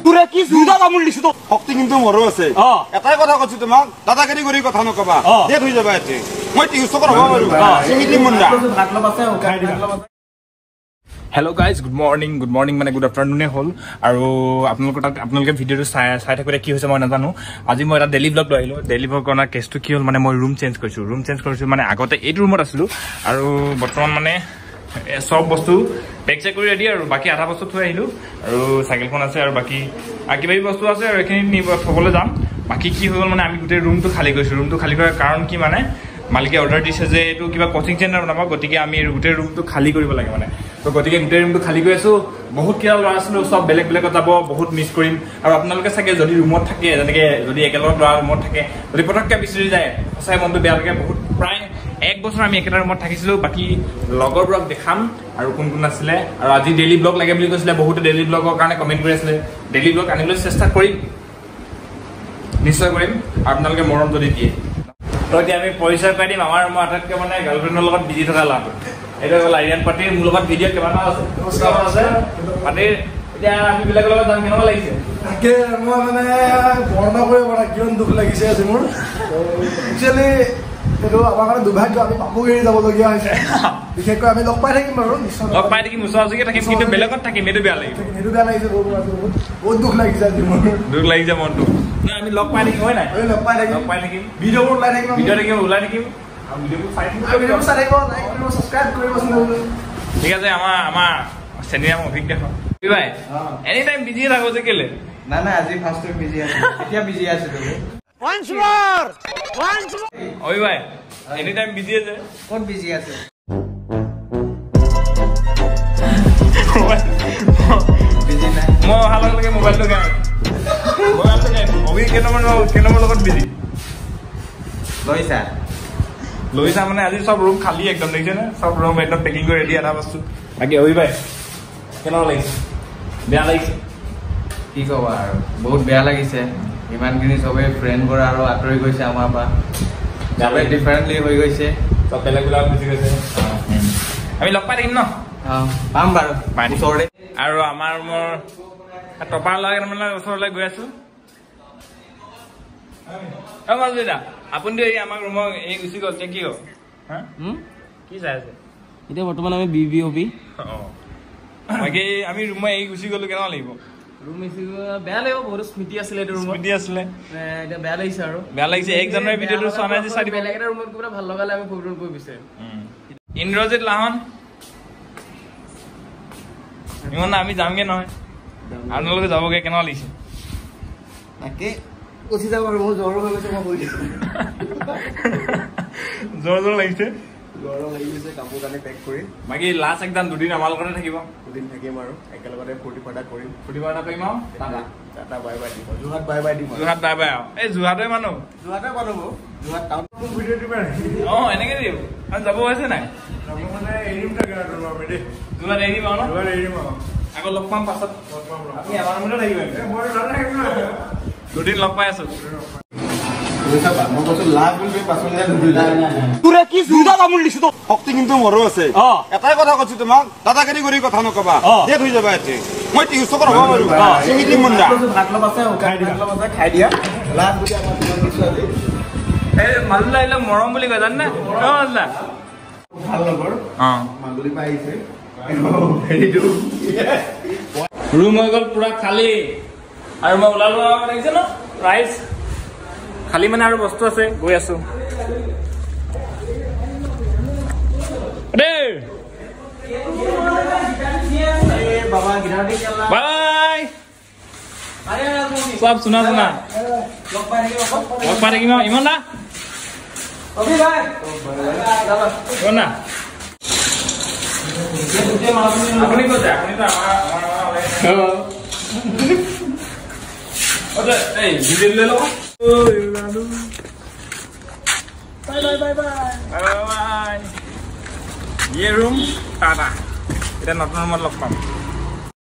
তোৰে কি সুবিধা তামোল দিছো তো শক্তি কিন্তু মোৰো আছে এটাই কথা কৈছো তোমাক দাদাগিৰি কৰি কথা নকবা ডেট হৈ যাবা এতে মই 300 টকা হ'ব বাৰু সিমিতি মুন্ডা ভাত লব আছে উঠাই দিবা Hello guys, good morning মানে good afternoon হল আৰু আপোনালোকে ভিডিওটো চাই থাকোতে কি হৈছে মই নাজানো আজি মই এটা ডেইলি ব্লগ লৈ আহিলো ডেইলি ব্লগ কৰাৰ কেছটো কি হল মানে মই ৰুম চেঞ্জ কৰিছো মানে আগতে এই ৰুমত আছিলো আৰু বৰ্তমান মানে সব বস্তু পেক চেক কৰি ৰেডি আৰু বাকি আধা বস্তু থৈ আহিলো আৰু সাইকেলখন আছে আৰু বাকি কিবা বস্তু আছে আৰু এখিনি নিব থবলৈ যাম বাকি কি হ'ল মানে আমি গোটেই ৰুমটো খালি কৰিছো ৰুমটো খালি কৰাৰ কাৰণ কি মানে মালিকে অৰ্ডাৰ দিছে যে এটো কিবা কোচিং চেণ্টাৰ বনাব গতিকে আমি গোটেই ৰুমটো খালি কৰিব লাগে মানে তো গতিকে গোটেই ৰুমটো খালি কৰি আছো বহুত কিবা ল'ৰা আছিল সব বেলেগ যাব বহুত মিছ কৰিম আৰু আপোনালোকে চাগে যদি ৰুমত থাকে যেনেকে যদি একেলগত ল'ৰা ৰুমত থাকে যদি পটককে বিচৰি যায় সঁচাই মনটো বেয়া লাগে বহুত প্ৰায় এক বছৰ আমি একেটা ৰুমত থাকিছিলো বাকি লগৰবোৰক দেখাম আৰু কোন কোন আছিলে আৰু আজি ডেইলি ব্লগ লাগে বুলি কৈছিলে বহুত ডেইলি ব্লগৰ কাৰণে কমেন্ট কৰি আছিলে ডেইলি ব্লগ আনিবলৈ চেষ্টা কৰিম নিশ্চয় কৰিম আপোনালোকে মৰম যদি দিয়ে তো এতিয়া আমি পইচা পাই দিম আমাৰ আটাইতকৈ মানে গাৰ্লফ্ৰেণ্ডৰ লগত বিজি থকা লাভ এটা হ'ল আইডিয়ান পাৰ্টিৰ মোৰ লগত ভিডিঅ' কেইবাটাও আছে পাৰ্টিৰ এতিয়া আমি বেলেগৰ লগত যাম কেনেকুৱা লাগিছে তাকে মই মানে বৰ্ণনা কৰিব পৰা কিমান দুখ লাগিছে আজি মোৰ একচুৱেলি এইটো আমাৰ কাৰণে দুৰ্ভাগ্য আমি পাপুক এৰি যাবলগীয়া হৈছে বিশেষকৈ আমি লগ পাই থাকিম বাৰু লগ পাই থাকিম ওচৰা-ওচৰিকে থাকিম কিন্তু বেলেগত থাকিম এইটো বেয়া লাগিব এইটো বেয়া লাগিছে বহুত দুখ লাগিছে আজি মোৰ দুখ লাগিছে মনটো আমি লগ পাই থাকিম হয় নাই লগ পাই থাকিম ভিডিঅ'বোৰ ওলাই থাকিম ওলাই থাকিম ঠিক আছে আমাৰ চেনিয়াম অভিজ্ঞ ভাই এনি টাইম বিজি থাকো যে কেলে না আজি ফাৰ্ষ্ট টাইম বিজি আছে এতিয়া বিজি আছে তুমি অভি ভাই এনি টাইম বিজি আছে কোন বিজি আছে বিজি নাই মই অহাৰ লগে মোবাইলটো গেম অভি কেনেমৰ লগত বিজি লৈছা মানে আজি সব ৰুম খালি একদম দেখিছে না সব ৰুম একদম পেকিং কৰি ৰেডি আধা বস্তু বাকি অভি ভাই কেনেকুৱা লাগিছে বেয়া লাগিছে কি কবা আৰু বহুত বেয়া লাগিছে ইমানখিনি সবে ফ্ৰেণ্ডবোৰ আৰু আঁতৰি গৈছে আমাৰ পৰা যাবে ডিফাৰেণ্টলি হৈ গৈছে সব বেলেগ বুজি গৈছে আমি লগ পাই থাকিম ন পাম বাৰু ওচৰতে আৰু আমাৰ ৰুমৰ টপাৰ লগাই মানে ওচৰলৈ গৈ আছো আপুনি আমাক ৰুমৰ এই গুচি গ'ল কি হ'ল কি চাই আছে এতিয়া বৰ্তমান আমি বিবিঅপি বাকী আমি ৰুমৰ এই গুচি গ'লো কেনেকুৱা লাগিব ৰুম বেয়া লাগিব বহুত স্মৃতি আছিলে এইটো ৰুমত স্মৃতি আছিলে এতিয়া বেয়া লাগিছে আৰু বেয়া লাগিছে 1 জানুৱাৰী ভিডিঅ'টো চোৱা নাই যে চাই দিব বেলেগ এটা ৰুমত গৈ ভাল লগালে আমি ফটো কৰিব বিচাৰিম ইন্দ্ৰজিৎ লাহন ইমান আমি যামগে নহয় আপোনালোকে যাবগে কেনেকুৱা লাগিছে তাকে উঠি যাব আৰু মোৰ জ্বৰ হৈ গৈছে মই বহি দিছো জ্বৰ লাগিছে কাপোৰ কানি পেক কৰি বাকী লাষ্ট একদম দুদিন আমাৰ লগতে থাকিব দুদিন থাকিম আৰু একেলগতে ফূৰ্তি ফাৰ্তা কৰিম ফুৰিব এটা কৰিম আৰু টাটা বাই বাই দিব যোৰহাট বাই বাই দিব যোৰহাট বাই বাই আৰু এই যোৰহাটে মানুহ যোৰহাটে পাব যোৰহাট টাউন ভিডিঅ' দিব এনেকে দিম যাব হৈছে নাই মানে এৰিম থাকে আৰু আমি দেই যোৰহাট এৰিম আৰু যোৰহাট এৰিম আৰু আকৌ লগ পাম পাছত আপুনি আমাৰ ৰুমতে থাকিব মই নাথাকিম দুদিন লগ পাই আছো তোৰে কি সুবিধা তামোল দিছো তো শক্তি কিন্তু মোৰো আছে এটাই কথা কৈছো তোমাক দাদাগিৰি কৰি কথা নকবা ডেট হৈ যাবা এতে মই 300 টকা হ'ব বাৰু সিমিতি মুন্ডা ভাত লব আছে উঠাই দিবা খাই দিয়া লাভ বুলি আমাৰ জীৱন দিছো আজি এই মালুলা আহিলে মৰম বুলি কয় জানে মালুলা ভাল লগৰ মালুলি পাই আহিছে ৰুম হৈ গ'ল পুৰা খালী আৰু মই ওলালো দেখিছে ন ৰাইজ খালী মানে আৰু বস্তু আছে গৈ আছো বাই সব শুনা লগ পাই থাকিম ইমান না আপুনি কৈছে আপুনিতো এই ভিডিঅ' লৈ লওক ये रूम टाटा এটা নতুন ৰুমত লগ পাম